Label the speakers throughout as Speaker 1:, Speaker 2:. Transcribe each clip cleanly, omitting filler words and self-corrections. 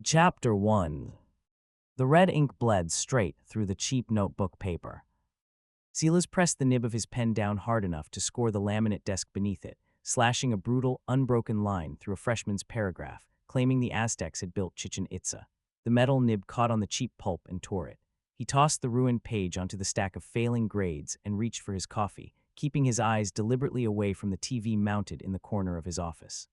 Speaker 1: Chapter 1. The red ink bled straight through the cheap notebook paper. Silas pressed the nib of his pen down hard enough to score the laminate desk beneath it, slashing a brutal, unbroken line through a freshman's paragraph, claiming the Aztecs had built Chichen Itza. The metal nib caught on the cheap pulp and tore it. He tossed the ruined page onto the stack of failing grades and reached for his coffee, keeping his eyes deliberately away from the TV mounted in the corner of his office.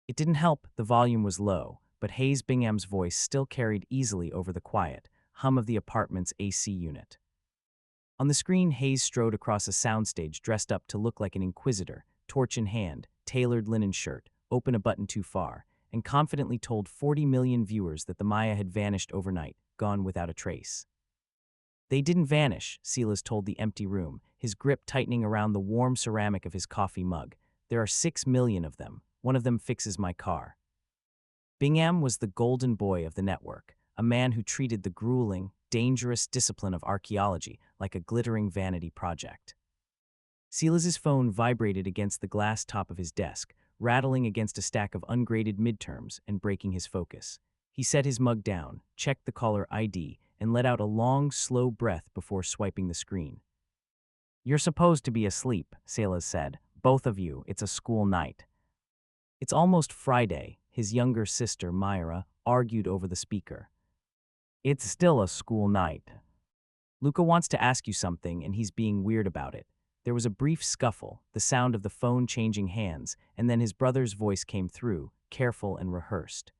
Speaker 1: It didn't help the volume was low, but Hayes Bingham's voice still carried easily over the quiet hum of the apartment's AC unit. On the screen, Hayes strode across a soundstage dressed up to look like an inquisitor, torch in hand, tailored linen shirt, open a button too far, and confidently told 40 million viewers that the Maya had vanished overnight, gone without a trace. They didn't vanish, Silas told the empty room, his grip tightening around the warm ceramic of his coffee mug. There are 6 million of them. One of them fixes my car. Bingham was the golden boy of the network, a man who treated the grueling, dangerous discipline of archaeology like a glittering vanity project. Silas's phone vibrated against the glass top of his desk, rattling against a stack of ungraded midterms and breaking his focus. He set his mug down, checked the caller ID, and let out a long, slow breath before swiping the screen. "You're supposed to be asleep," Silas said. "Both of you, it's a school night." "It's almost Friday," his younger sister, Myra, argued over the speaker. "It's still a school night. Luca wants to ask you something, and he's being weird about it." There was a brief scuffle, the sound of the phone changing hands, and then his brother's voice came through, careful and rehearsed.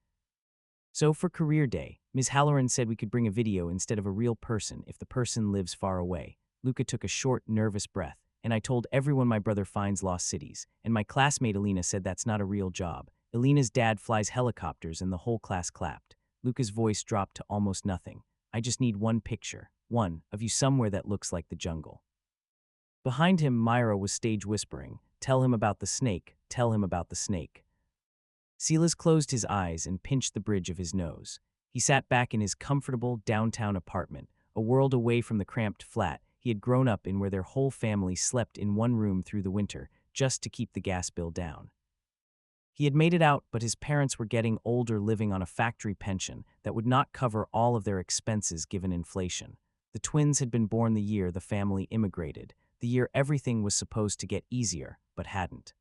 Speaker 1: "So for career day, Ms. Halloran said we could bring a video instead of a real person if the person lives far away." Luca took a short, nervous breath. "And I told everyone my brother finds lost cities, and my classmate Alina said that's not a real job. Alina's dad flies helicopters and the whole class clapped." Luca's voice dropped to almost nothing. "I just need one picture, one, of you somewhere that looks like the jungle." Behind him, Myra was stage whispering, "Tell him about the snake, tell him about the snake." Silas closed his eyes and pinched the bridge of his nose. He sat back in his comfortable downtown apartment, a world away from the cramped flat he had grown up in where their whole family slept in one room through the winter just to keep the gas bill down. He had made it out, but his parents were getting older, living on a factory pension that would not cover all of their expenses given inflation. The twins had been born the year the family immigrated, the year everything was supposed to get easier, but hadn't.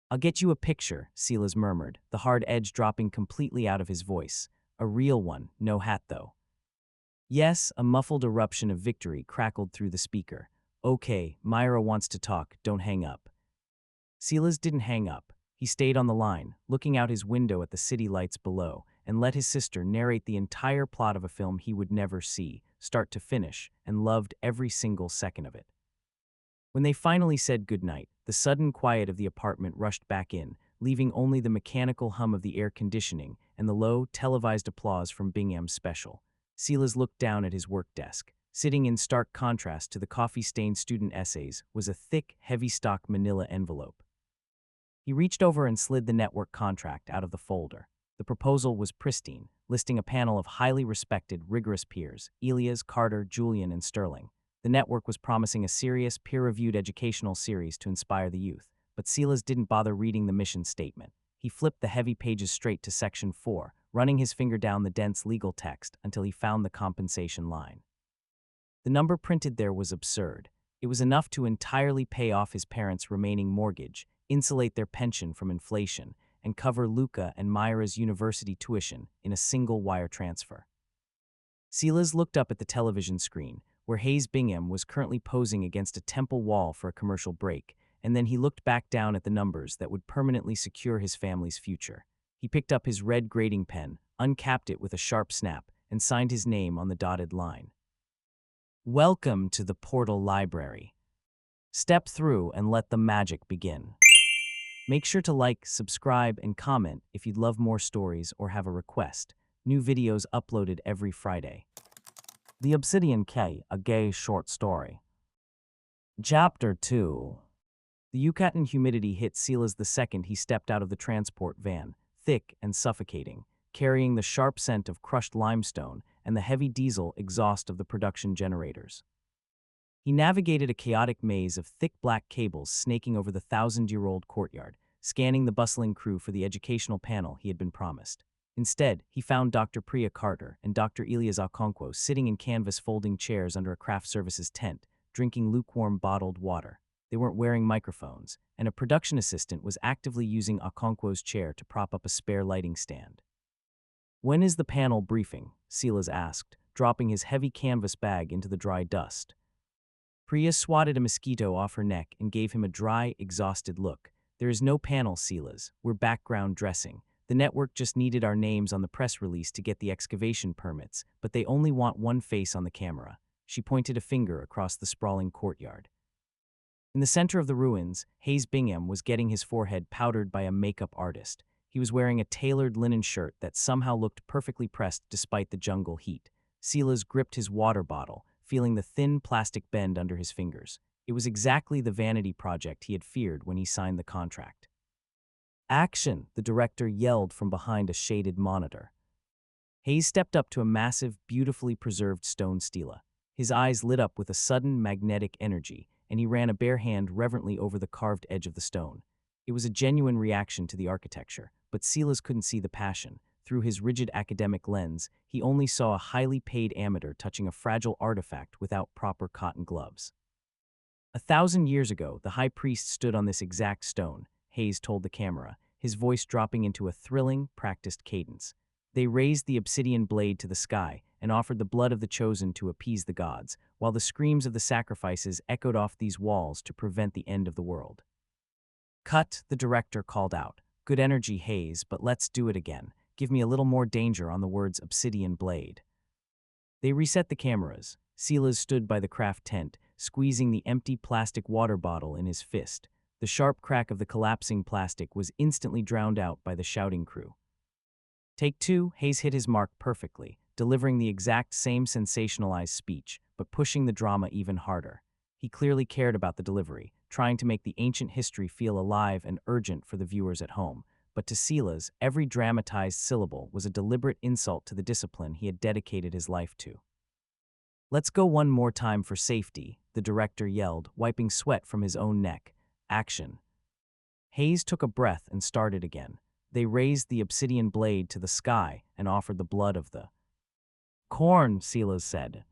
Speaker 1: "I'll get you a picture," Silas murmured, the hard edge dropping completely out of his voice. "A real one, no hat though." "Yes," a muffled eruption of victory crackled through the speaker. "Okay, Myra wants to talk, don't hang up." Silas didn't hang up. He stayed on the line, looking out his window at the city lights below, and let his sister narrate the entire plot of a film he would never see, start to finish, and loved every single second of it. When they finally said goodnight, the sudden quiet of the apartment rushed back in, leaving only the mechanical hum of the air conditioning and the low, televised applause from Bingham's special. Silas looked down at his work desk. Sitting in stark contrast to the coffee-stained student essays was a thick, heavy-stock manila envelope. He reached over and slid the network contract out of the folder. The proposal was pristine, listing a panel of highly respected, rigorous peers, Elias, Carter, Julian, and Sterling. The network was promising a serious, peer-reviewed educational series to inspire the youth, but Silas didn't bother reading the mission statement. He flipped the heavy pages straight to Section 4, running his finger down the dense legal text until he found the compensation line. The number printed there was absurd. It was enough to entirely pay off his parents' remaining mortgage, insulate their pension from inflation, and cover Luca and Myra's university tuition in a single wire transfer. Silas looked up at the television screen, where Hayes Bingham was currently posing against a temple wall for a commercial break, and then he looked back down at the numbers that would permanently secure his family's future. He picked up his red grading pen, uncapped it with a sharp snap, and signed his name on the dotted line. "Welcome to the Portal Library. Step through and let the magic begin." Make sure to like, subscribe, and comment if you'd love more stories or have a request. New videos uploaded every Friday. The Obsidian Key, a gay short story. Chapter 2. The Yucatan humidity hit Silas the second he stepped out of the transport van, thick and suffocating, carrying the sharp scent of crushed limestone and the heavy diesel exhaust of the production generators. He navigated a chaotic maze of thick black cables snaking over the 1,000-year-old courtyard, scanning the bustling crew for the educational panel he had been promised. Instead, he found Dr. Priya Carter and Dr. Elias Okonkwo sitting in canvas folding chairs under a craft services tent, drinking lukewarm bottled water. They weren't wearing microphones, and a production assistant was actively using Okonkwo's chair to prop up a spare lighting stand. "When is the panel briefing?" Silas asked, dropping his heavy canvas bag into the dry dust. Priya swatted a mosquito off her neck and gave him a dry, exhausted look. "There is no panel, Silas. We're background dressing. The network just needed our names on the press release to get the excavation permits, but they only want one face on the camera." She pointed a finger across the sprawling courtyard. In the center of the ruins, Hayes Bingham was getting his forehead powdered by a makeup artist. He was wearing a tailored linen shirt that somehow looked perfectly pressed despite the jungle heat. Silas gripped his water bottle, feeling the thin plastic bend under his fingers. It was exactly the vanity project he had feared when he signed the contract. "Action!" the director yelled from behind a shaded monitor. Hayes stepped up to a massive, beautifully preserved stone stela. His eyes lit up with a sudden magnetic energy, and he ran a bare hand reverently over the carved edge of the stone. It was a genuine reaction to the architecture, but Silas couldn't see the passion. Through his rigid academic lens, he only saw a highly paid amateur touching a fragile artifact without proper cotton gloves. 1,000 years ago, the high priest stood on this exact stone, Hayes told the camera, his voice dropping into a thrilling, practiced cadence. They raised the obsidian blade to the sky and offered the blood of the chosen to appease the gods, while the screams of the sacrifices echoed off these walls to prevent the end of the world. "Cut," the director called out. "Good energy, Hayes, but let's do it again. Give me a little more danger on the words obsidian blade." They reset the cameras. Silas stood by the craft tent, squeezing the empty plastic water bottle in his fist. The sharp crack of the collapsing plastic was instantly drowned out by the shouting crew. Take two, Hayes hit his mark perfectly, delivering the exact same sensationalized speech, but pushing the drama even harder. He clearly cared about the delivery, trying to make the ancient history feel alive and urgent for the viewers at home. But to Silas, every dramatized syllable was a deliberate insult to the discipline he had dedicated his life to. "Let's go one more time for safety," the director yelled, wiping sweat from his own neck. "Action." Hayes took a breath and started again. They raised the obsidian blade to the sky and offered the blood of the corn, Silas said.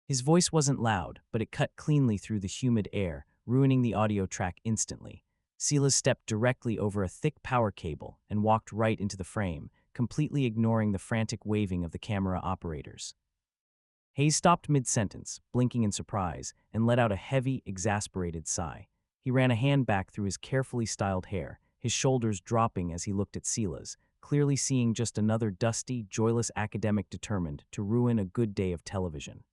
Speaker 1: His voice wasn't loud, but it cut cleanly through the humid air, ruining the audio track instantly. Silas stepped directly over a thick power cable and walked right into the frame, completely ignoring the frantic waving of the camera operators. Hayes stopped mid-sentence, blinking in surprise, and let out a heavy, exasperated sigh. He ran a hand back through his carefully styled hair, his shoulders dropping as he looked at Silas, clearly seeing just another dusty, joyless academic determined to ruin a good day of television.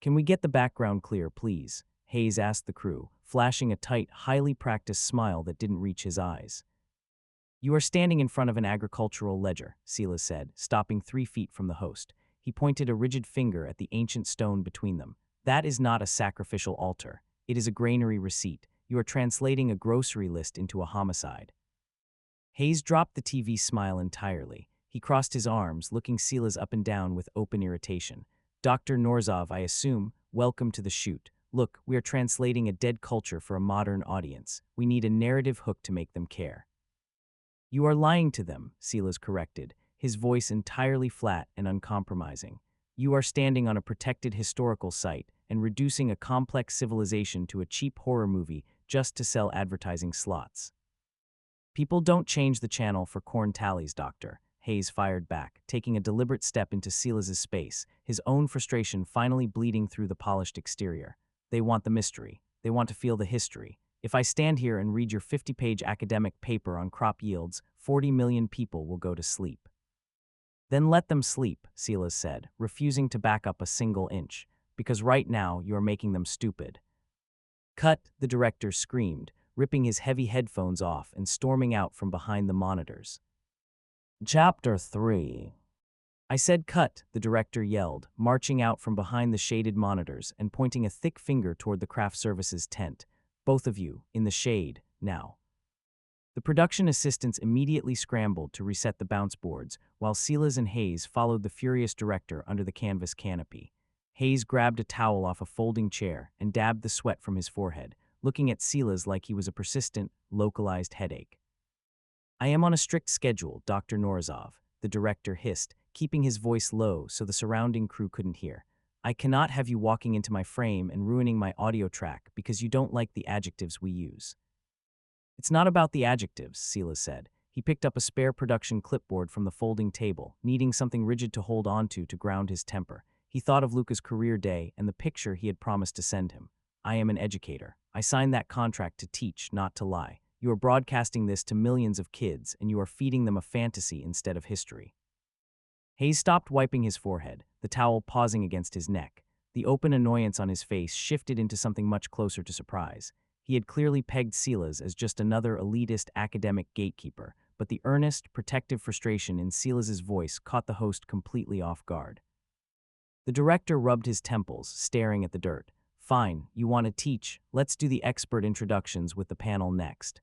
Speaker 1: "Can we get the background clear, please?" Hayes asked the crew, flashing a tight, highly practiced smile that didn't reach his eyes. "You are standing in front of an agricultural ledger," Silas said, stopping 3 feet from the host. He pointed a rigid finger at the ancient stone between them. "That is not a sacrificial altar. It is a granary receipt. You are translating a grocery list into a homicide." Hayes dropped the TV smile entirely. He crossed his arms, looking Silas up and down with open irritation. "Dr. Norzov, I assume, welcome to the shoot. Look, we are translating a dead culture for a modern audience. We need a narrative hook to make them care." "You are lying to them," Silas corrected, his voice entirely flat and uncompromising. "You are standing on a protected historical site and reducing a complex civilization to a cheap horror movie just to sell advertising slots." "People don't change the channel for corn tallies, Doctor," Hayes fired back, taking a deliberate step into Silas's space, his own frustration finally bleeding through the polished exterior. "They want the mystery. They want to feel the history. If I stand here and read your 50-page academic paper on crop yields, 40 million people will go to sleep." "Then let them sleep," Silas said, refusing to back up a single inch, "because right now you are making them stupid." "Cut," the director screamed, ripping his heavy headphones off and storming out from behind the monitors. Chapter 3. "I said cut," the director yelled, marching out from behind the shaded monitors and pointing a thick finger toward the craft services tent. "Both of you, in the shade, now." The production assistants immediately scrambled to reset the bounce boards, while Silas and Hayes followed the furious director under the canvas canopy. Hayes grabbed a towel off a folding chair and dabbed the sweat from his forehead, looking at Silas like he was a persistent, localized headache. "I am on a strict schedule, Dr. Norzov," the director hissed, keeping his voice low so the surrounding crew couldn't hear. I cannot have you walking into my frame and ruining my audio track because you don't like the adjectives we use. It's not about the adjectives, Silas said. He picked up a spare production clipboard from the folding table, needing something rigid to hold onto to ground his temper. He thought of Luca's career day and the picture he had promised to send him. I am an educator. I signed that contract to teach, not to lie. You are broadcasting this to millions of kids, and you are feeding them a fantasy instead of history. Hayes stopped wiping his forehead, the towel pausing against his neck. The open annoyance on his face shifted into something much closer to surprise. He had clearly pegged Silas as just another elitist academic gatekeeper, but the earnest, protective frustration in Silas's voice caught the host completely off guard. The director rubbed his temples, staring at the dirt. Fine, you want to teach. Let's do the expert introductions with the panel next.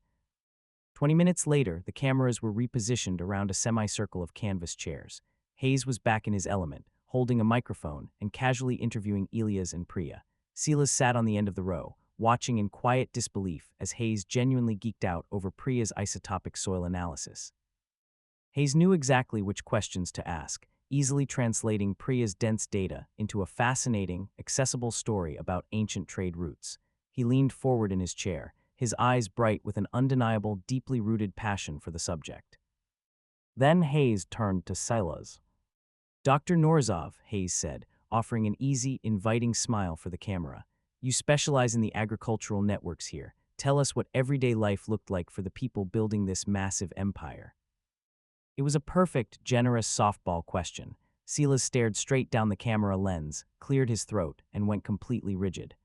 Speaker 1: 20 minutes later, the cameras were repositioned around a semicircle of canvas chairs. Hayes was back in his element, holding a microphone and casually interviewing Elias and Priya. Silas sat on the end of the row, watching in quiet disbelief as Hayes genuinely geeked out over Priya's isotopic soil analysis. Hayes knew exactly which questions to ask, easily translating Priya's dense data into a fascinating, accessible story about ancient trade routes. He leaned forward in his chair, his eyes bright with an undeniable, deeply rooted passion for the subject. Then Hayes turned to Silas. Dr. Norzov, Hayes said, offering an easy, inviting smile for the camera. You specialize in the agricultural networks here. Tell us what everyday life looked like for the people building this massive empire. It was a perfect, generous softball question. Silas stared straight down the camera lens, cleared his throat, and went completely rigid.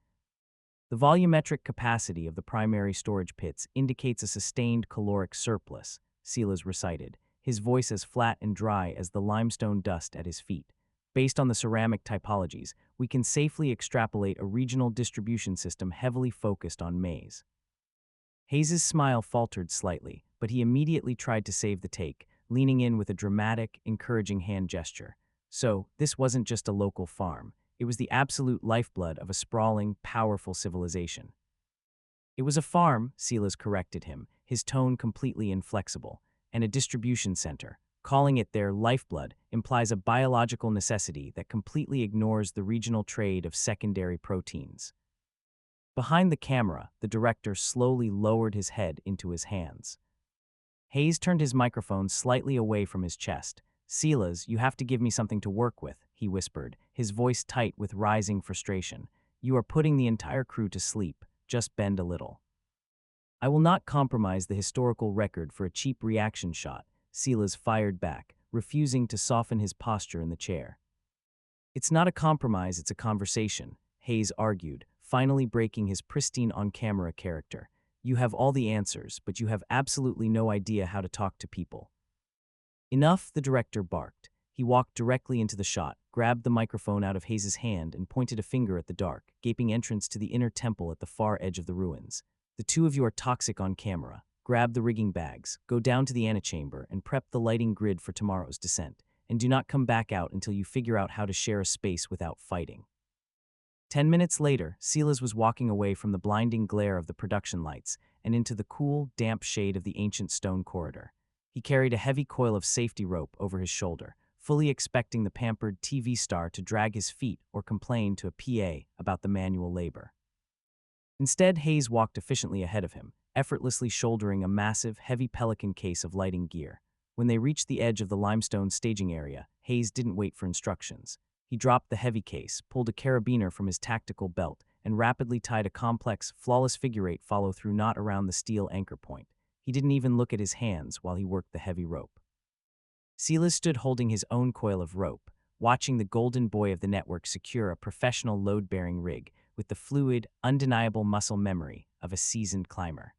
Speaker 1: The volumetric capacity of the primary storage pits indicates a sustained caloric surplus, Silas recited, his voice as flat and dry as the limestone dust at his feet. Based on the ceramic typologies, we can safely extrapolate a regional distribution system heavily focused on maize. Hayes's smile faltered slightly, but he immediately tried to save the take, leaning in with a dramatic, encouraging hand gesture. So, this wasn't just a local farm. It was the absolute lifeblood of a sprawling, powerful civilization. It was a farm, Silas corrected him, his tone completely inflexible, and a distribution center. Calling it their lifeblood implies a biological necessity that completely ignores the regional trade of secondary proteins. Behind the camera, the director slowly lowered his head into his hands. Hayes turned his microphone slightly away from his chest. Silas, you have to give me something to work with, he whispered, his voice tight with rising frustration. You are putting the entire crew to sleep. Just bend a little. I will not compromise the historical record for a cheap reaction shot, Silas fired back, refusing to soften his posture in the chair. It's not a compromise, it's a conversation, Hayes argued, finally breaking his pristine on-camera character. You have all the answers, but you have absolutely no idea how to talk to people. Enough, the director barked. He walked directly into the shot, grabbed the microphone out of Hayes's hand and pointed a finger at the dark, gaping entrance to the inner temple at the far edge of the ruins. The two of you are toxic on camera. Grab the rigging bags, go down to the antechamber, and prep the lighting grid for tomorrow's descent. And do not come back out until you figure out how to share a space without fighting. 10 minutes later, Silas was walking away from the blinding glare of the production lights and into the cool, damp shade of the ancient stone corridor. He carried a heavy coil of safety rope over his shoulder, fully expecting the pampered TV star to drag his feet or complain to a PA about the manual labor. Instead, Hayes walked efficiently ahead of him, effortlessly shouldering a massive, heavy Pelican case of lighting gear. When they reached the edge of the limestone staging area, Hayes didn't wait for instructions. He dropped the heavy case, pulled a carabiner from his tactical belt, and rapidly tied a complex, flawless figure-eight follow-through knot around the steel anchor point. He didn't even look at his hands while he worked the heavy rope. Silas stood holding his own coil of rope, watching the golden boy of the network secure a professional load-bearing rig with the fluid, undeniable muscle memory of a seasoned climber.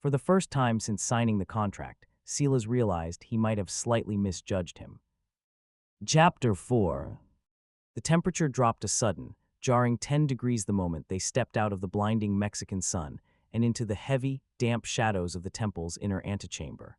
Speaker 1: For the first time since signing the contract, Silas realized he might have slightly misjudged him. Chapter 4. The temperature dropped a sudden, jarring 10 degrees the moment they stepped out of the blinding Mexican sun and into the heavy, damp shadows of the temple's inner antechamber.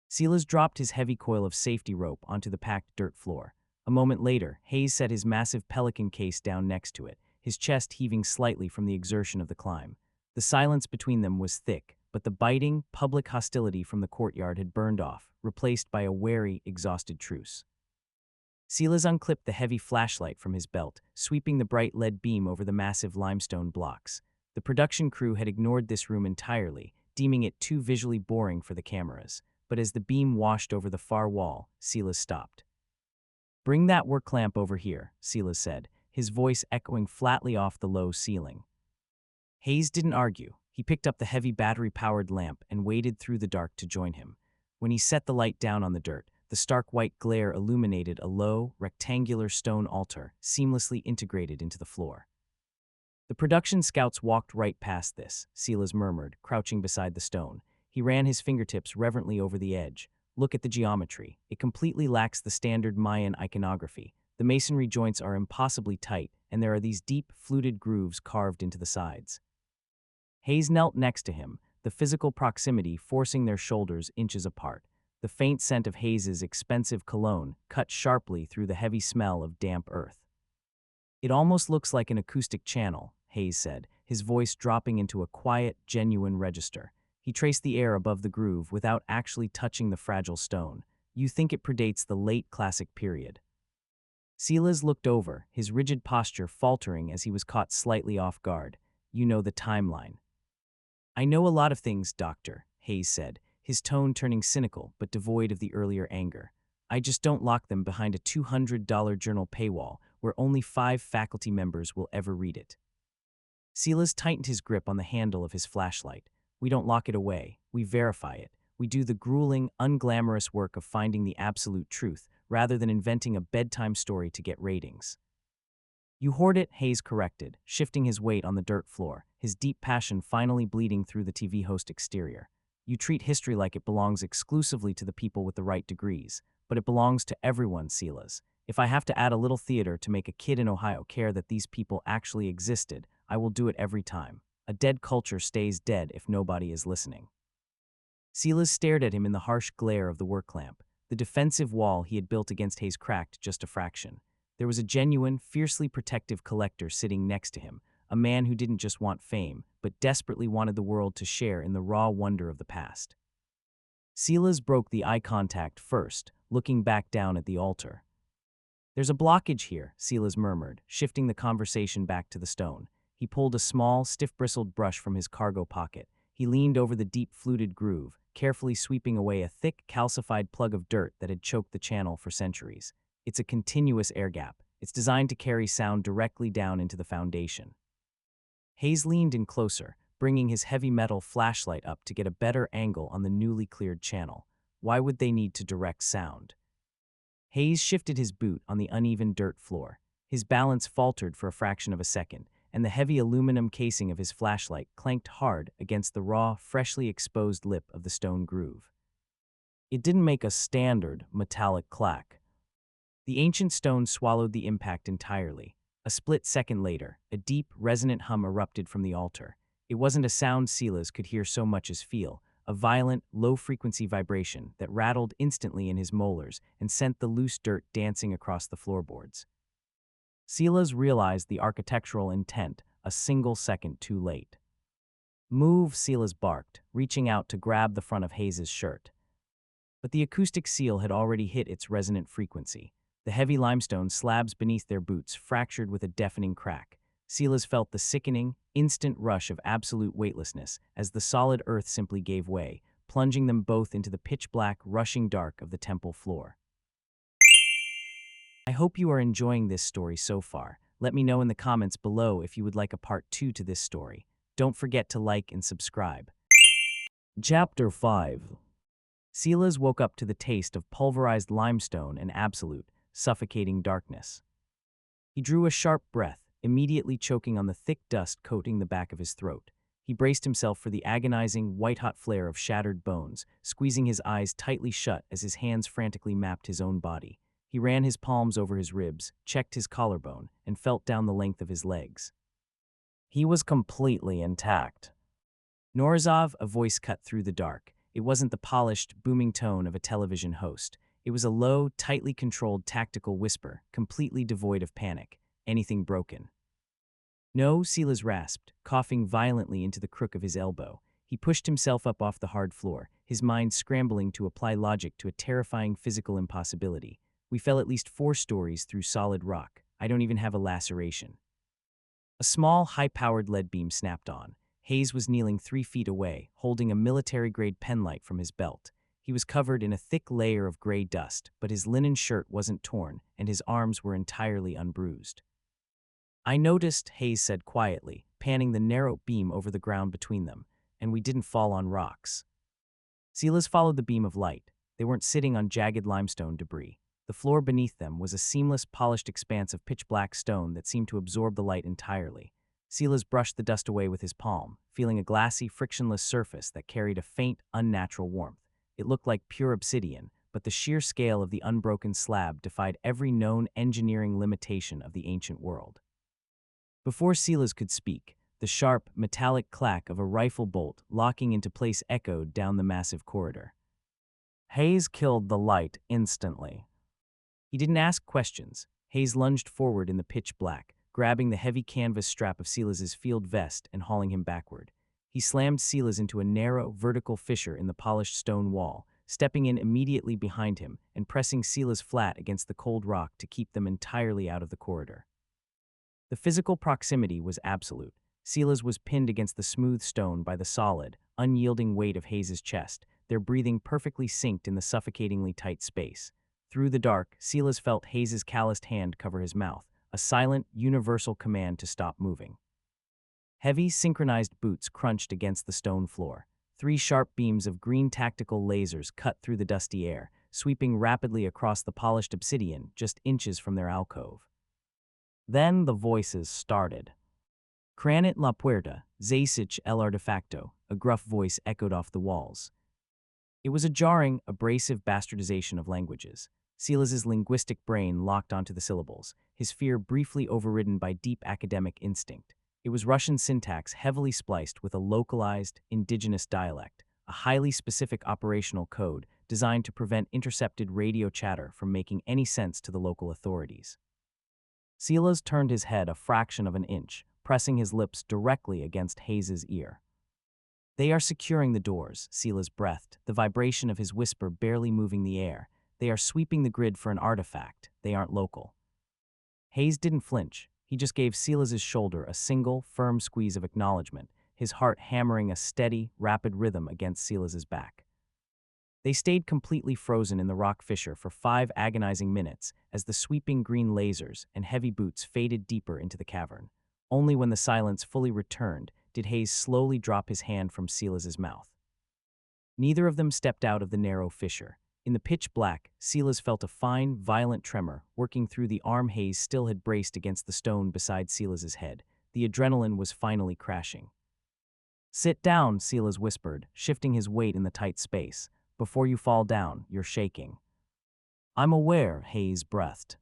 Speaker 1: Silas dropped his heavy coil of safety rope onto the packed dirt floor. A moment later, Hayes set his massive Pelican case down next to it, his chest heaving slightly from the exertion of the climb. The silence between them was thick, but the biting, public hostility from the courtyard had burned off, replaced by a wary, exhausted truce. Silas unclipped the heavy flashlight from his belt, sweeping the bright lead beam over the massive limestone blocks. The production crew had ignored this room entirely, deeming it too visually boring for the cameras. But as the beam washed over the far wall, Silas stopped. "Bring that work lamp over here," Silas said, his voice echoing flatly off the low ceiling. Hayes didn't argue. He picked up the heavy battery-powered lamp and waded through the dark to join him. When he set the light down on the dirt, the stark white glare illuminated a low, rectangular stone altar seamlessly integrated into the floor. "The production scouts walked right past this," Silas murmured, crouching beside the stone. He ran his fingertips reverently over the edge. "Look at the geometry. It completely lacks the standard Mayan iconography. The masonry joints are impossibly tight, and there are these deep, fluted grooves carved into the sides." Hayes knelt next to him, the physical proximity forcing their shoulders inches apart. The faint scent of Hayes's expensive cologne cut sharply through the heavy smell of damp earth. "It almost looks like an acoustic channel," Hayes said, his voice dropping into a quiet, genuine register. He traced the air above the groove without actually touching the fragile stone. "You think it predates the late classic period?" Silas looked over, his rigid posture faltering as he was caught slightly off guard. "You know the timeline." "I know a lot of things, Doctor," Hayes said, his tone turning cynical but devoid of the earlier anger. "I just don't lock them behind a $200 journal paywall where only 5 faculty members will ever read it." Silas tightened his grip on the handle of his flashlight. "We don't lock it away. We verify it. We do the grueling, unglamorous work of finding the absolute truth, rather than inventing a bedtime story to get ratings." "You hoard it," Hayes corrected, shifting his weight on the dirt floor, his deep passion finally bleeding through the TV host exterior. "You treat history like it belongs exclusively to the people with the right degrees, but it belongs to everyone, Silas. If I have to add a little theater to make a kid in Ohio care that these people actually existed, I will do it every time. A dead culture stays dead if nobody is listening." Silas stared at him in the harsh glare of the work lamp. The defensive wall he had built against Hayes cracked just a fraction. There was a genuine, fiercely protective collector sitting next to him, a man who didn't just want fame, but desperately wanted the world to share in the raw wonder of the past. Silas broke the eye contact first, looking back down at the altar. "There's a blockage here," Silas murmured, shifting the conversation back to the stone. He pulled a small, stiff-bristled brush from his cargo pocket. He leaned over the deep, fluted groove, carefully sweeping away a thick, calcified plug of dirt that had choked the channel for centuries. "It's a continuous air gap. It's designed to carry sound directly down into the foundation." Hayes leaned in closer, bringing his heavy metal flashlight up to get a better angle on the newly cleared channel. Why would they need to direct sound? Hayes shifted his boot on the uneven dirt floor. His balance faltered for a fraction of a second, and the heavy aluminum casing of his flashlight clanked hard against the raw, freshly exposed lip of the stone groove. It didn't make a standard, metallic clack. The ancient stone swallowed the impact entirely. A split second later, a deep, resonant hum erupted from the altar. It wasn't a sound Silas could hear so much as feel, a violent, low-frequency vibration that rattled instantly in his molars and sent the loose dirt dancing across the floorboards. Silas realized the architectural intent a single second too late. "Move," Silas barked, reaching out to grab the front of Hayes's shirt. But the acoustic seal had already hit its resonant frequency. The heavy limestone slabs beneath their boots fractured with a deafening crack. Silas felt the sickening, instant rush of absolute weightlessness as the solid earth simply gave way, plunging them both into the pitch-black, rushing dark of the temple floor. I hope you are enjoying this story so far. Let me know in the comments below if you would like a part 2 to this story. Don't forget to like and subscribe. Chapter 5. Silas woke up to the taste of pulverized limestone and absolute, suffocating darkness. He drew a sharp breath, immediately choking on the thick dust coating the back of his throat. He braced himself for the agonizing, white-hot flare of shattered bones, squeezing his eyes tightly shut as his hands frantically mapped his own body. He ran his palms over his ribs, checked his collarbone, and felt down the length of his legs. He was completely intact. "Norazov," a voice cut through the dark. It wasn't the polished, booming tone of a television host. It was a low, tightly controlled tactical whisper, completely devoid of panic. "Anything broken?" "No," Silas rasped, coughing violently into the crook of his elbow. He pushed himself up off the hard floor, his mind scrambling to apply logic to a terrifying physical impossibility. We fell at least 4 stories through solid rock. I don't even have a laceration. A small, high-powered lead beam snapped on. Hayes was kneeling 3 feet away, holding a military-grade penlight from his belt. He was covered in a thick layer of gray dust, but his linen shirt wasn't torn, and his arms were entirely unbruised. I noticed, Hayes said quietly, panning the narrow beam over the ground between them, and we didn't fall on rocks. Silas followed the beam of light. They weren't sitting on jagged limestone debris. The floor beneath them was a seamless, polished expanse of pitch-black stone that seemed to absorb the light entirely. Silas brushed the dust away with his palm, feeling a glassy, frictionless surface that carried a faint, unnatural warmth. It looked like pure obsidian, but the sheer scale of the unbroken slab defied every known engineering limitation of the ancient world. Before Silas could speak, the sharp, metallic clack of a rifle bolt locking into place echoed down the massive corridor. Hayes killed the light instantly. He didn't ask questions. Hayes lunged forward in the pitch black, grabbing the heavy canvas strap of Silas's field vest and hauling him backward. He slammed Silas into a narrow, vertical fissure in the polished stone wall, stepping in immediately behind him and pressing Silas flat against the cold rock to keep them entirely out of the corridor. The physical proximity was absolute. Silas was pinned against the smooth stone by the solid, unyielding weight of Hayes's chest, their breathing perfectly synced in the suffocatingly tight space. Through the dark, Silas felt Hayes's calloused hand cover his mouth, a silent, universal command to stop moving. Heavy, synchronized boots crunched against the stone floor. 3 sharp beams of green tactical lasers cut through the dusty air, sweeping rapidly across the polished obsidian just inches from their alcove. Then the voices started. Cranit la puerta, zaysich el artefacto, a gruff voice echoed off the walls. It was a jarring, abrasive bastardization of languages. Silas's linguistic brain locked onto the syllables, his fear briefly overridden by deep academic instinct. It was Russian syntax heavily spliced with a localized, indigenous dialect, a highly specific operational code designed to prevent intercepted radio chatter from making any sense to the local authorities. Silas turned his head a fraction of an inch, pressing his lips directly against Hayes's ear. "They are securing the doors," Silas breathed, the vibration of his whisper barely moving the air. "They are sweeping the grid for an artifact. They aren't local." Hayes didn't flinch. He just gave Silas's shoulder a single, firm squeeze of acknowledgement, his heart hammering a steady, rapid rhythm against Silas's back. They stayed completely frozen in the rock fissure for 5 agonizing minutes as the sweeping green lasers and heavy boots faded deeper into the cavern. Only when the silence fully returned did Hayes slowly drop his hand from Silas's mouth. Neither of them stepped out of the narrow fissure. In the pitch black, Silas felt a fine, violent tremor working through the arm Hayes still had braced against the stone beside Silas's head. The adrenaline was finally crashing. "Sit down," Silas whispered, shifting his weight in the tight space. "Before you fall down, you're shaking." "I'm aware," Hayes breathed.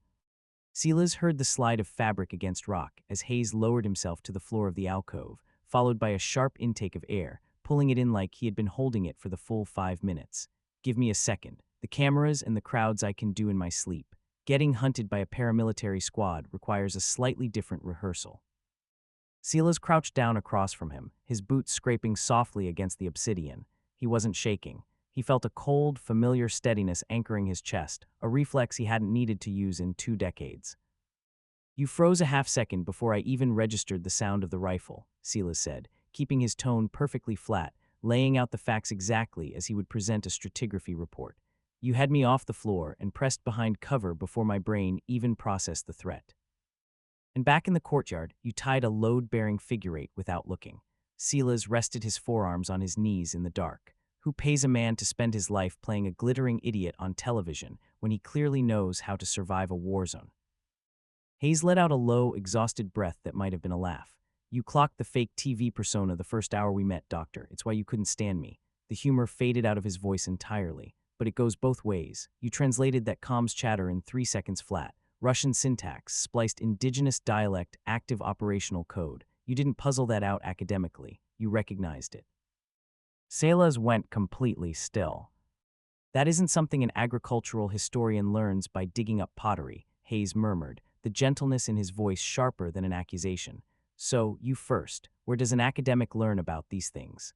Speaker 1: Silas heard the slide of fabric against rock as Hayes lowered himself to the floor of the alcove, followed by a sharp intake of air, pulling it in like he had been holding it for the full 5 minutes. "Give me a second. The cameras and the crowds I can do in my sleep. Getting hunted by a paramilitary squad requires a slightly different rehearsal." Silas crouched down across from him, his boots scraping softly against the obsidian. He wasn't shaking. He felt a cold, familiar steadiness anchoring his chest, a reflex he hadn't needed to use in 2 decades. "You froze a half-second before I even registered the sound of the rifle," Silas said, keeping his tone perfectly flat, laying out the facts exactly as he would present a stratigraphy report. "You had me off the floor and pressed behind cover before my brain even processed the threat. And back in the courtyard, you tied a load-bearing figure 8 without looking." Silas rested his forearms on his knees in the dark. Who pays a man to spend his life playing a glittering idiot on television when he clearly knows how to survive a war zone? Hayes let out a low, exhausted breath that might have been a laugh. "You clocked the fake TV persona the first hour we met, Doctor. It's why you couldn't stand me." The humor faded out of his voice entirely. "But it goes both ways. You translated that comms chatter in 3 seconds flat. Russian syntax, spliced indigenous dialect, active operational code. You didn't puzzle that out academically. You recognized it." Silas went completely still. "That isn't something an agricultural historian learns by digging up pottery," Hayes murmured, the gentleness in his voice sharper than an accusation. "So, you first. Where does an academic learn about these things?"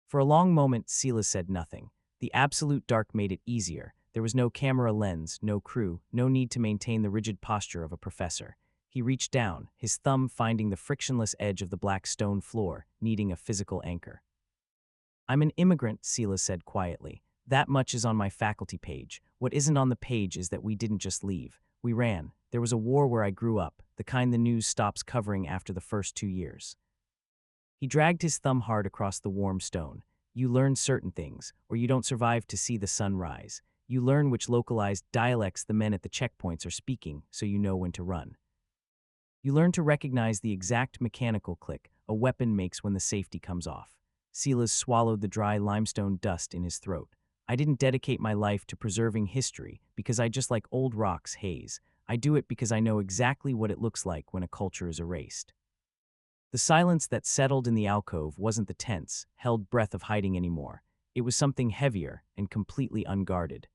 Speaker 1: For a long moment, Silas said nothing. The absolute dark made it easier. There was no camera lens, no crew, no need to maintain the rigid posture of a professor. He reached down, his thumb finding the frictionless edge of the black stone floor, needing a physical anchor. I'm an immigrant, Silas said quietly. That much is on my faculty page. What isn't on the page is that we didn't just leave. We ran. There was a war where I grew up, the kind the news stops covering after the first 2 years. He dragged his thumb hard across the warm stone. You learn certain things, or you don't survive to see the sun rise. You learn which localized dialects the men at the checkpoints are speaking, so you know when to run. You learn to recognize the exact mechanical click a weapon makes when the safety comes off. Silas swallowed the dry limestone dust in his throat. I didn't dedicate my life to preserving history because I just like old rocks, Hayes. I do it because I know exactly what it looks like when a culture is erased. The silence that settled in the alcove wasn't the tense, held breath of hiding anymore. It was something heavier and completely unguarded.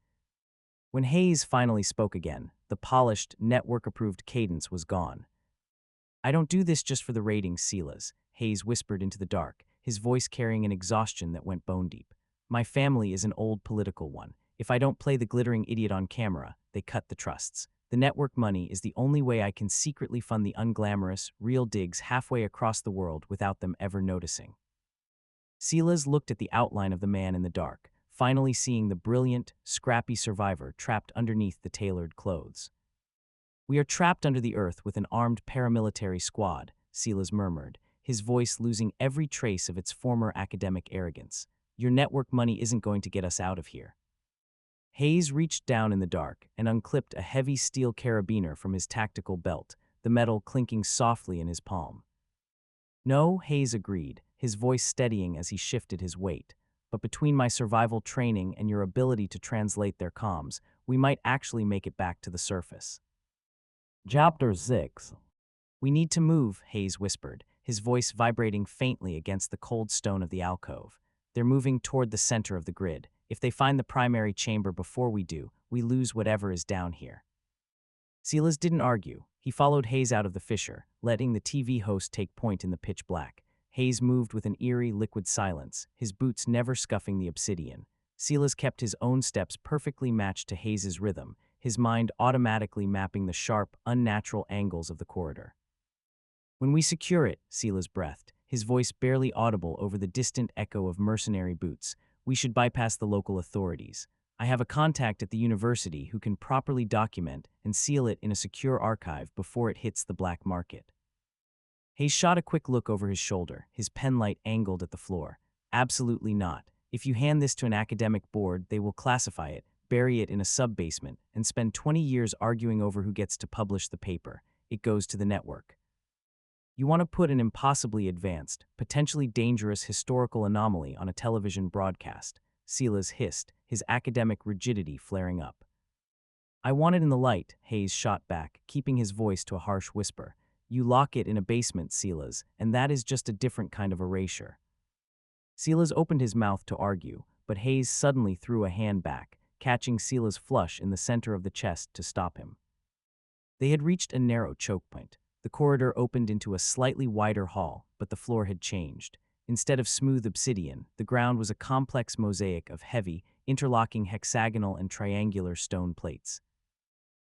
Speaker 1: When Hayes finally spoke again, the polished, network-approved cadence was gone. I don't do this just for the ratings, Silas, Hayes whispered into the dark, his voice carrying an exhaustion that went bone deep. My family is an old political one. If I don't play the glittering idiot on camera, they cut the trusts. The network money is the only way I can secretly fund the unglamorous, real digs halfway across the world without them ever noticing. Silas looked at the outline of the man in the dark, finally seeing the brilliant, scrappy survivor trapped underneath the tailored clothes. We are trapped under the earth with an armed paramilitary squad, Silas murmured, his voice losing every trace of its former academic arrogance. Your network money isn't going to get us out of here. Hayes reached down in the dark and unclipped a heavy steel carabiner from his tactical belt, the metal clinking softly in his palm. No, Hayes agreed, his voice steadying as he shifted his weight. But between my survival training and your ability to translate their comms, we might actually make it back to the surface. Chapter 6. We need to move, Hayes whispered, his voice vibrating faintly against the cold stone of the alcove. They're moving toward the center of the grid. If they find the primary chamber before we do, we lose whatever is down here. Silas didn't argue. He followed Hayes out of the fissure, letting the TV host take point in the pitch black. Hayes moved with an eerie, liquid silence, his boots never scuffing the obsidian. Silas kept his own steps perfectly matched to Hayes's rhythm, his mind automatically mapping the sharp, unnatural angles of the corridor. When we secure it, Silas breathed, his voice barely audible over the distant echo of mercenary boots, we should bypass the local authorities. I have a contact at the university who can properly document and seal it in a secure archive before it hits the black market. Hayes shot a quick look over his shoulder, his penlight angled at the floor. Absolutely not. If you hand this to an academic board, they will classify it, bury it in a sub-basement, and spend 20 years arguing over who gets to publish the paper. It goes to the network. You want to put an impossibly advanced, potentially dangerous historical anomaly on a television broadcast, Silas hissed, his academic rigidity flaring up. I want it in the light, Hayes shot back, keeping his voice to a harsh whisper. You lock it in a basement, Silas, and that is just a different kind of erasure. Silas opened his mouth to argue, but Hayes suddenly threw a hand back, catching Silas flush in the center of the chest to stop him. They had reached a narrow choke point. The corridor opened into a slightly wider hall, but the floor had changed. Instead of smooth obsidian, the ground was a complex mosaic of heavy, interlocking hexagonal and triangular stone plates.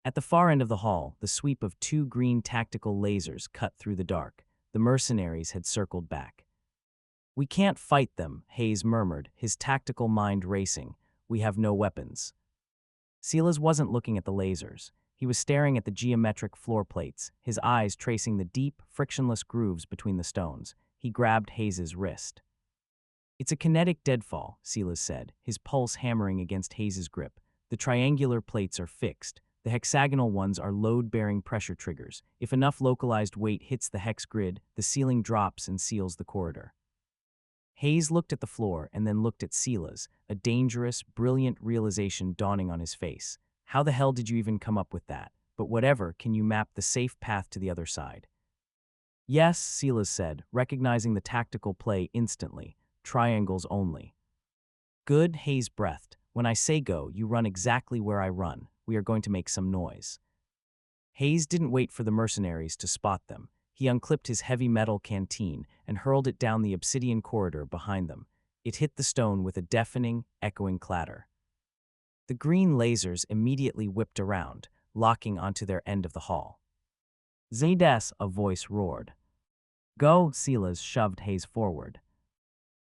Speaker 1: At the far end of the hall, the sweep of two green tactical lasers cut through the dark. The mercenaries had circled back. We can't fight them, Hayes murmured, his tactical mind racing. We have no weapons. Silas wasn't looking at the lasers. He was staring at the geometric floor plates, his eyes tracing the deep, frictionless grooves between the stones. He grabbed Hayes's wrist. It's a kinetic deadfall, Silas said, his pulse hammering against Hayes's grip. The triangular plates are fixed. The hexagonal ones are load-bearing pressure triggers. If enough localized weight hits the hex grid, the ceiling drops and seals the corridor. Hayes looked at the floor and then looked at Silas, a dangerous, brilliant realization dawning on his face. How the hell did you even come up with that? But whatever, can you map the safe path to the other side? Yes, Silas said, recognizing the tactical play instantly. Triangles only. Good, Hayes breathed. When I say go, you run exactly where I run. We are going to make some noise. Hayes didn't wait for the mercenaries to spot them. He unclipped his heavy metal canteen and hurled it down the obsidian corridor behind them. It hit the stone with a deafening, echoing clatter. The green lasers immediately whipped around, locking onto their end of the hall. "Zdas," a voice roared. "Go!" Silas shoved Hayes forward.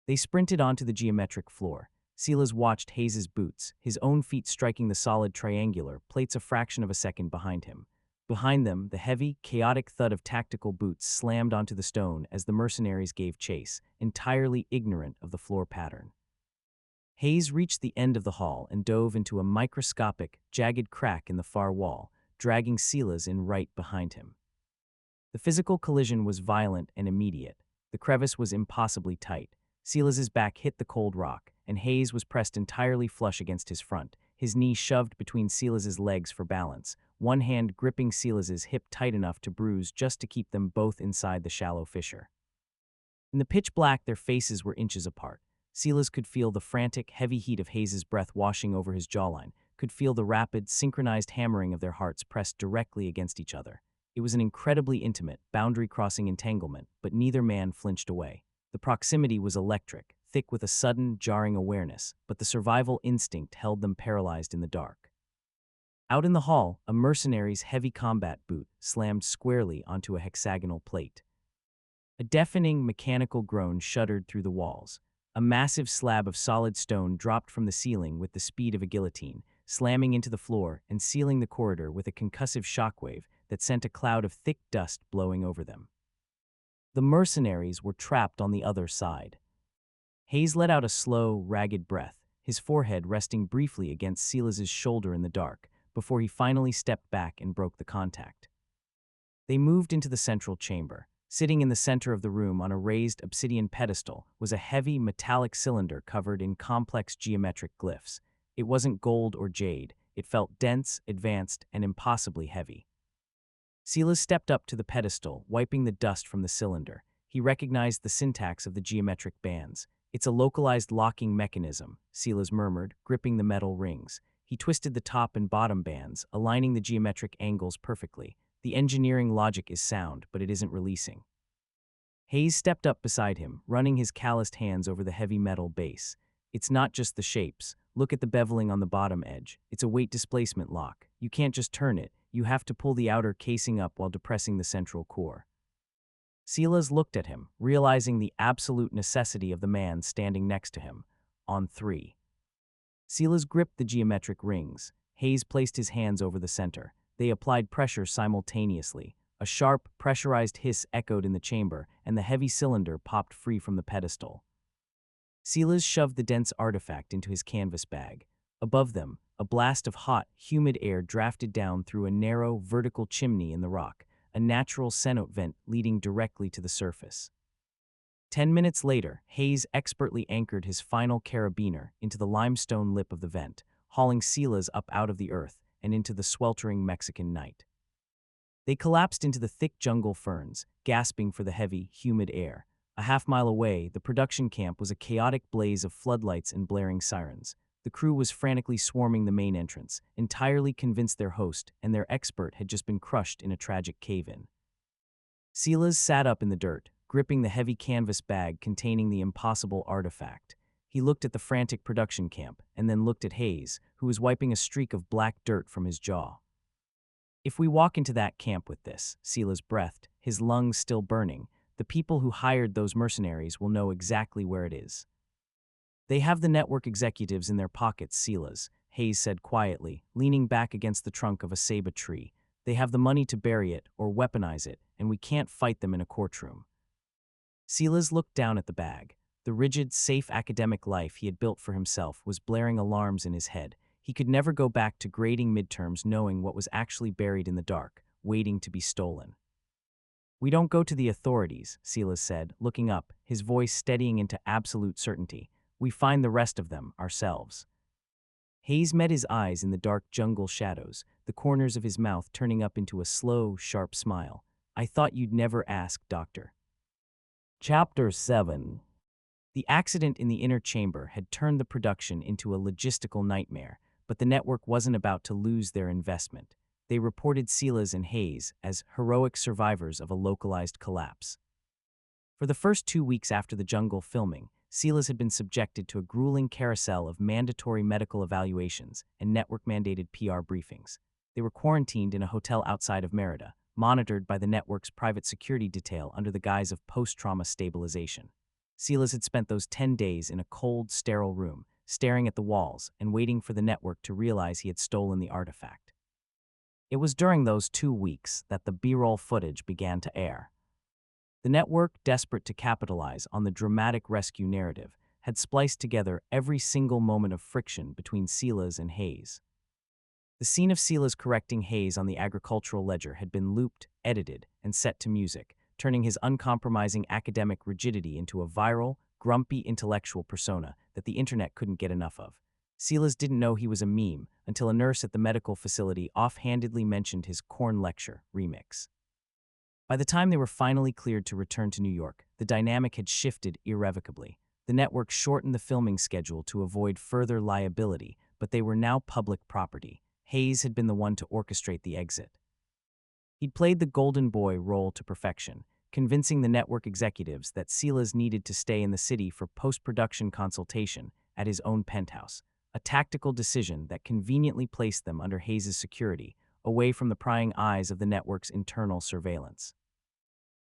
Speaker 1: They sprinted onto the geometric floor. Silas watched Hayes's boots, his own feet striking the solid triangular plates a fraction of a second behind him. Behind them, the heavy, chaotic thud of tactical boots slammed onto the stone as the mercenaries gave chase, entirely ignorant of the floor pattern. Hayes reached the end of the hall and dove into a microscopic, jagged crack in the far wall, dragging Silas in right behind him. The physical collision was violent and immediate. The crevice was impossibly tight. Silas's back hit the cold rock, and Hayes was pressed entirely flush against his front, his knee shoved between Silas's legs for balance, one hand gripping Silas's hip tight enough to bruise just to keep them both inside the shallow fissure. In the pitch black, their faces were inches apart. Silas could feel the frantic, heavy heat of Hayes's breath washing over his jawline, could feel the rapid, synchronized hammering of their hearts pressed directly against each other. It was an incredibly intimate, boundary-crossing entanglement, but neither man flinched away. The proximity was electric, thick with a sudden, jarring awareness, but the survival instinct held them paralyzed in the dark. Out in the hall, a mercenary's heavy combat boot slammed squarely onto a hexagonal plate. A deafening, mechanical groan shuddered through the walls. A massive slab of solid stone dropped from the ceiling with the speed of a guillotine, slamming into the floor and sealing the corridor with a concussive shockwave that sent a cloud of thick dust blowing over them. The mercenaries were trapped on the other side. Hayes let out a slow, ragged breath, his forehead resting briefly against Silas's shoulder in the dark, before he finally stepped back and broke the contact. They moved into the central chamber. Sitting in the center of the room on a raised obsidian pedestal was a heavy metallic cylinder covered in complex geometric glyphs. It wasn't gold or jade. It felt dense, advanced, and impossibly heavy. Silas stepped up to the pedestal, wiping the dust from the cylinder. He recognized the syntax of the geometric bands. "It's a localized locking mechanism," Silas murmured, gripping the metal rings. He twisted the top and bottom bands, aligning the geometric angles perfectly. The engineering logic is sound, but it isn't releasing. Hayes stepped up beside him, running his calloused hands over the heavy metal base. "It's not just the shapes. Look at the beveling on the bottom edge. It's a weight displacement lock. You can't just turn it. You have to pull the outer casing up while depressing the central core." Silas looked at him, realizing the absolute necessity of the man standing next to him. On three. Silas gripped the geometric rings. Hayes placed his hands over the center. They applied pressure simultaneously. A sharp, pressurized hiss echoed in the chamber, and the heavy cylinder popped free from the pedestal. Silas shoved the dense artifact into his canvas bag. Above them, a blast of hot, humid air drafted down through a narrow, vertical chimney in the rock, a natural cenote vent leading directly to the surface. 10 minutes later, Hayes expertly anchored his final carabiner into the limestone lip of the vent, hauling Silas up out of the earth and into the sweltering Mexican night. They collapsed into the thick jungle ferns, gasping for the heavy, humid air. A half-mile away, the production camp was a chaotic blaze of floodlights and blaring sirens. The crew was frantically swarming the main entrance, entirely convinced their host and their expert had just been crushed in a tragic cave-in. Silas sat up in the dirt, gripping the heavy canvas bag containing the impossible artifact. He looked at the frantic production camp, and then looked at Hayes, who was wiping a streak of black dirt from his jaw. "If we walk into that camp with this," Silas breathed, his lungs still burning, "the people who hired those mercenaries will know exactly where it is." "They have the network executives in their pockets, Silas," Hayes said quietly, leaning back against the trunk of a ceiba tree. "They have the money to bury it or weaponize it, and we can't fight them in a courtroom." Silas looked down at the bag. The rigid, safe academic life he had built for himself was blaring alarms in his head. He could never go back to grading midterms knowing what was actually buried in the dark, waiting to be stolen. "We don't go to the authorities," Silas said, looking up, his voice steadying into absolute certainty. "We find the rest of them ourselves." Hayes met his eyes in the dark jungle shadows, the corners of his mouth turning up into a slow, sharp smile. "I thought you'd never ask, Doctor." Chapter 7. The accident in the inner chamber had turned the production into a logistical nightmare, but the network wasn't about to lose their investment. They reported Silas and Hayes as heroic survivors of a localized collapse. For the first 2 weeks after the jungle filming, Silas had been subjected to a grueling carousel of mandatory medical evaluations and network-mandated PR briefings. They were quarantined in a hotel outside of Merida, monitored by the network's private security detail under the guise of post-trauma stabilization. Silas had spent those 10 days in a cold, sterile room, staring at the walls and waiting for the network to realize he had stolen the artifact. It was during those 2 weeks that the B-roll footage began to air. The network, desperate to capitalize on the dramatic rescue narrative, had spliced together every single moment of friction between Silas and Hayes. The scene of Silas correcting Hayes on the agricultural ledger had been looped, edited, and set to music, turning his uncompromising academic rigidity into a viral, grumpy intellectual persona that the internet couldn't get enough of. Silas didn't know he was a meme until a nurse at the medical facility offhandedly mentioned his Corn Lecture remix. By the time they were finally cleared to return to New York, the dynamic had shifted irrevocably. The network shortened the filming schedule to avoid further liability, but they were now public property. Hayes had been the one to orchestrate the exit. He'd played the golden boy role to perfection, convincing the network executives that Silas needed to stay in the city for post-production consultation at his own penthouse, a tactical decision that conveniently placed them under Hayes' security, away from the prying eyes of the network's internal surveillance.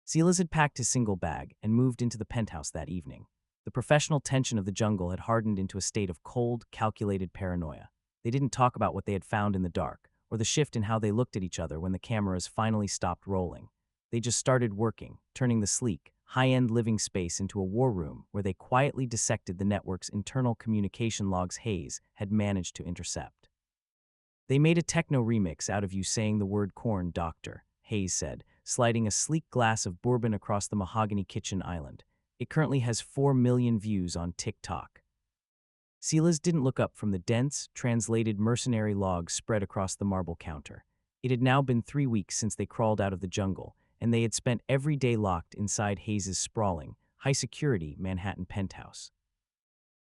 Speaker 1: Silas had packed his single bag and moved into the penthouse that evening. The professional tension of the jungle had hardened into a state of cold, calculated paranoia. They didn't talk about what they had found in the dark, or the shift in how they looked at each other when the cameras finally stopped rolling. They just started working, turning the sleek, high-end living space into a war room where they quietly dissected the network's internal communication logs Hayes had managed to intercept. "They made a techno remix out of you saying the word corn, doctor," Hayes said, sliding a sleek glass of bourbon across the mahogany kitchen island. "It currently has 4 million views on TikTok." Silas didn't look up from the dense, translated mercenary logs spread across the marble counter. It had now been 3 weeks since they crawled out of the jungle, and they had spent every day locked inside Hayes' sprawling, high-security Manhattan penthouse.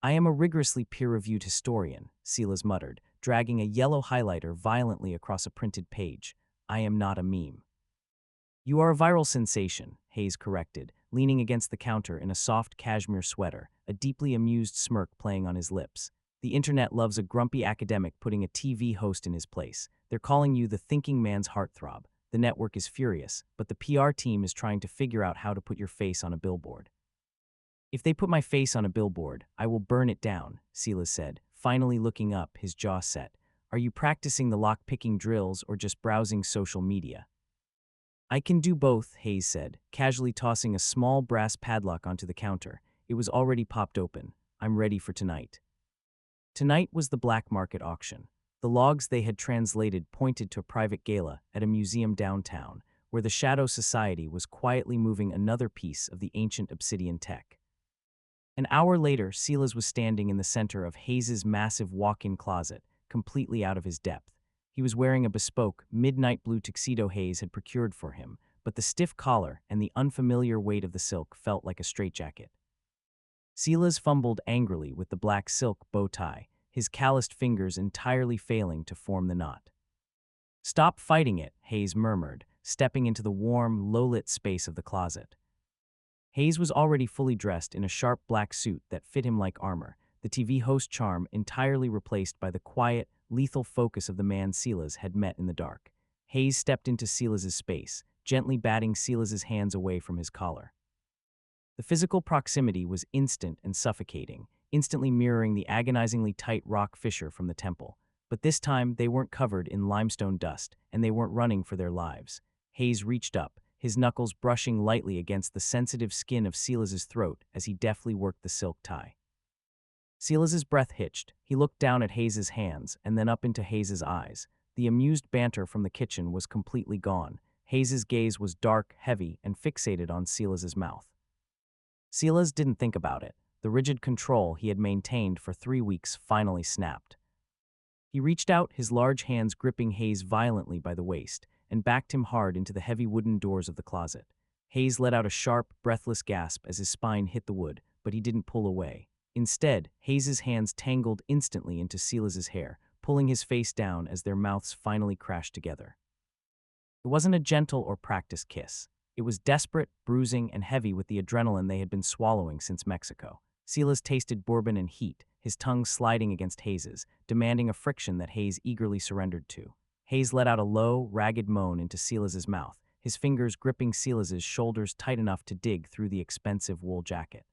Speaker 1: "I am a rigorously peer-reviewed historian," Silas muttered, dragging a yellow highlighter violently across a printed page. "I am not a meme." "You are a viral sensation," Hayes corrected, leaning against the counter in a soft cashmere sweater, a deeply amused smirk playing on his lips. "The internet loves a grumpy academic putting a TV host in his place. They're calling you the thinking man's heartthrob. The network is furious, but the PR team is trying to figure out how to put your face on a billboard." "If they put my face on a billboard, I will burn it down," Silas said, finally looking up, his jaw set. "Are you practicing the lock-picking drills or just browsing social media?" "I can do both," Hayes said, casually tossing a small brass padlock onto the counter. It was already popped open. "I'm ready for tonight." Tonight was the black market auction. The logs they had translated pointed to a private gala at a museum downtown, where the Shadow Society was quietly moving another piece of the ancient obsidian tech. An hour later, Silas was standing in the center of Hayes' massive walk-in closet, completely out of his depth. He was wearing a bespoke, midnight blue tuxedo Hayes had procured for him, but the stiff collar and the unfamiliar weight of the silk felt like a straitjacket. Silas fumbled angrily with the black silk bow tie, his calloused fingers entirely failing to form the knot. "Stop fighting it," Hayes murmured, stepping into the warm, low-lit space of the closet. Hayes was already fully dressed in a sharp black suit that fit him like armor, the TV host charm entirely replaced by the quiet, lethal focus of the man Silas had met in the dark. Hayes stepped into Silas's space, gently batting Silas's hands away from his collar. The physical proximity was instant and suffocating, instantly mirroring the agonizingly tight rock fissure from the temple. But this time, they weren't covered in limestone dust, and they weren't running for their lives. Hayes reached up, his knuckles brushing lightly against the sensitive skin of Silas's throat as he deftly worked the silk tie. Silas's breath hitched. He looked down at Hayes' hands and then up into Hayes' eyes. The amused banter from the kitchen was completely gone. Hayes' gaze was dark, heavy, and fixated on Silas's mouth. Silas didn't think about it. The rigid control he had maintained for 3 weeks finally snapped. He reached out, his large hands gripping Hayes violently by the waist, and backed him hard into the heavy wooden doors of the closet. Hayes let out a sharp, breathless gasp as his spine hit the wood, but he didn't pull away. Instead, Hayes' hands tangled instantly into Silas's hair, pulling his face down as their mouths finally crashed together. It wasn't a gentle or practiced kiss. It was desperate, bruising, and heavy with the adrenaline they had been swallowing since Mexico. Silas tasted bourbon and heat, his tongue sliding against Hayes's, demanding a friction that Hayes eagerly surrendered to. Hayes let out a low, ragged moan into Silas's mouth, his fingers gripping Silas's shoulders tight enough to dig through the expensive wool jacket.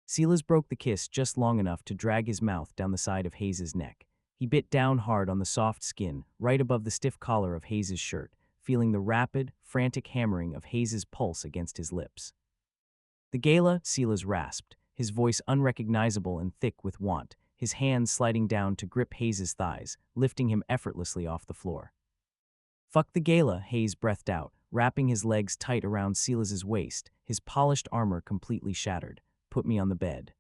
Speaker 1: Silas broke the kiss just long enough to drag his mouth down the side of Hayes's neck. He bit down hard on the soft skin, right above the stiff collar of Hayes's shirt, feeling the rapid, frantic hammering of Hayes's pulse against his lips. "The gala," Silas rasped, his voice unrecognizable and thick with want, his hands sliding down to grip Hayes's thighs, lifting him effortlessly off the floor. "Fuck the gala," Hayes breathed out, wrapping his legs tight around Silas's waist, his polished armor completely shattered. "Put me on the bed."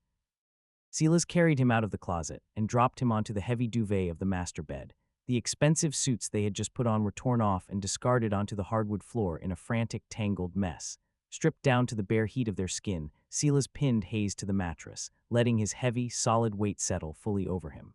Speaker 1: Silas carried him out of the closet and dropped him onto the heavy duvet of the master bed. The expensive suits they had just put on were torn off and discarded onto the hardwood floor in a frantic, tangled mess. Stripped down to the bare heat of their skin, Silas pinned Hayes to the mattress, letting his heavy, solid weight settle fully over him.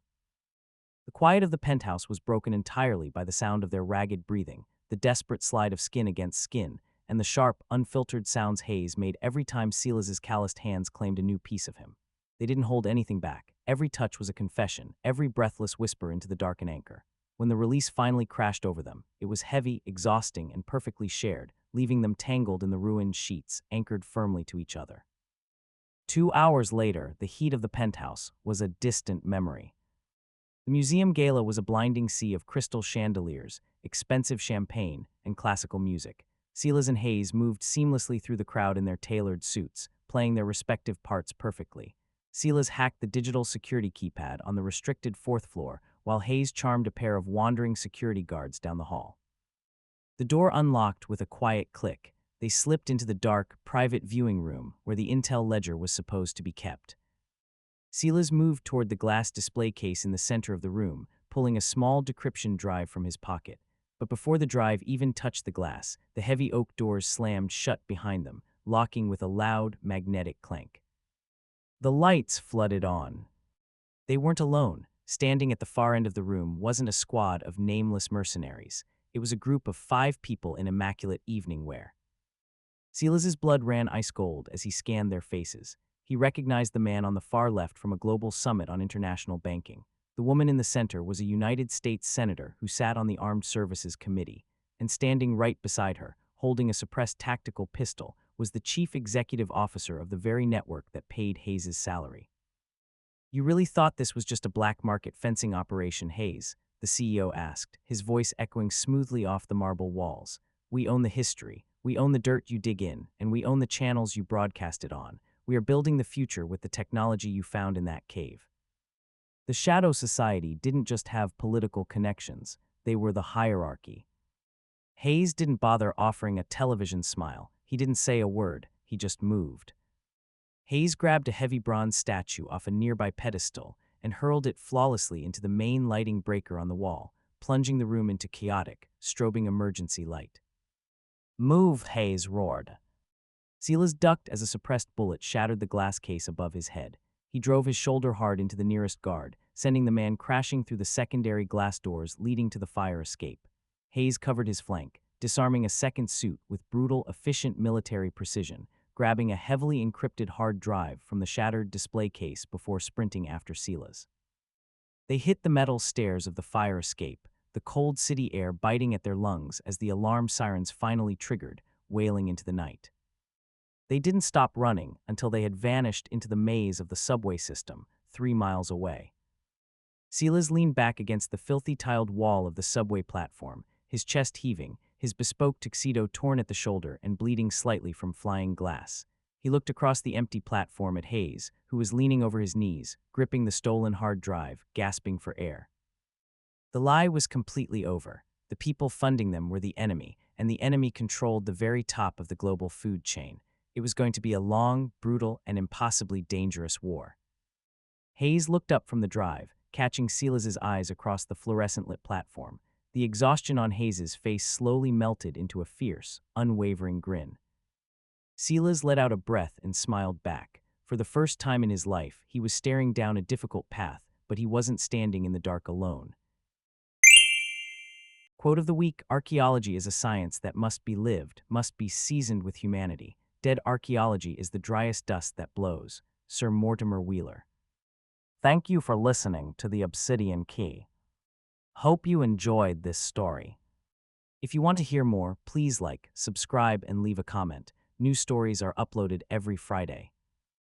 Speaker 1: The quiet of the penthouse was broken entirely by the sound of their ragged breathing, the desperate slide of skin against skin, and the sharp, unfiltered sounds Hayes made every time Silas's calloused hands claimed a new piece of him. They didn't hold anything back. Every touch was a confession, every breathless whisper into the darkened anchor. When the release finally crashed over them, it was heavy, exhausting, and perfectly shared, leaving them tangled in the ruined sheets, anchored firmly to each other. 2 hours later, the heat of the penthouse was a distant memory. The museum gala was a blinding sea of crystal chandeliers, expensive champagne, and classical music. Silas and Hayes moved seamlessly through the crowd in their tailored suits, playing their respective parts perfectly. Silas hacked the digital security keypad on the restricted fourth floor, while Hayes charmed a pair of wandering security guards down the hall. The door unlocked with a quiet click. They slipped into the dark, private viewing room where the Intel ledger was supposed to be kept. Silas moved toward the glass display case in the center of the room, pulling a small decryption drive from his pocket. But before the drive even touched the glass, the heavy oak doors slammed shut behind them, locking with a loud, magnetic clank. The lights flooded on. They weren't alone. Standing at the far end of the room wasn't a squad of nameless mercenaries. It was a group of 5 people in immaculate evening wear. Silas's blood ran ice cold as he scanned their faces. He recognized the man on the far left from a global summit on international banking. The woman in the center was a United States senator who sat on the Armed Services Committee, and standing right beside her, holding a suppressed tactical pistol, was the chief executive officer of the very network that paid Hayes' salary. "You really thought this was just a black market fencing operation, Hayes?" the CEO asked, his voice echoing smoothly off the marble walls. "We own the history, we own the dirt you dig in, and we own the channels you broadcast it on. We are building the future with the technology you found in that cave." The Shadow Society didn't just have political connections, they were the hierarchy. Hayes didn't bother offering a television smile. He didn't say a word, he just moved. Hayes grabbed a heavy bronze statue off a nearby pedestal and hurled it flawlessly into the main lighting breaker on the wall, plunging the room into chaotic, strobing emergency light. "Move," Hayes roared. Silas ducked as a suppressed bullet shattered the glass case above his head. He drove his shoulder hard into the nearest guard, sending the man crashing through the secondary glass doors leading to the fire escape. Hayes covered his flank, disarming a second suit with brutal, efficient military precision, grabbing a heavily encrypted hard drive from the shattered display case before sprinting after Silas. They hit the metal stairs of the fire escape, the cold city air biting at their lungs as the alarm sirens finally triggered, wailing into the night. They didn't stop running until they had vanished into the maze of the subway system, 3 miles away. Silas leaned back against the filthy tiled wall of the subway platform, his chest heaving, his bespoke tuxedo torn at the shoulder and bleeding slightly from flying glass. He looked across the empty platform at Hayes, who was leaning over his knees, gripping the stolen hard drive, gasping for air. The lie was completely over. The people funding them were the enemy, and the enemy controlled the very top of the global food chain. It was going to be a long, brutal, and impossibly dangerous war. Hayes looked up from the drive, catching Silas's eyes across the fluorescent-lit platform. The exhaustion on Hayes's face slowly melted into a fierce, unwavering grin. Silas let out a breath and smiled back. For the first time in his life, he was staring down a difficult path, but he wasn't standing in the dark alone. Quote of the week: "Archaeology is a science that must be lived, must be seasoned with humanity. Dead archaeology is the driest dust that blows." Sir Mortimer Wheeler. Thank you for listening to The Obsidian Key. Hope you enjoyed this story. If you want to hear more, please like, subscribe, and leave a comment. New stories are uploaded every Friday.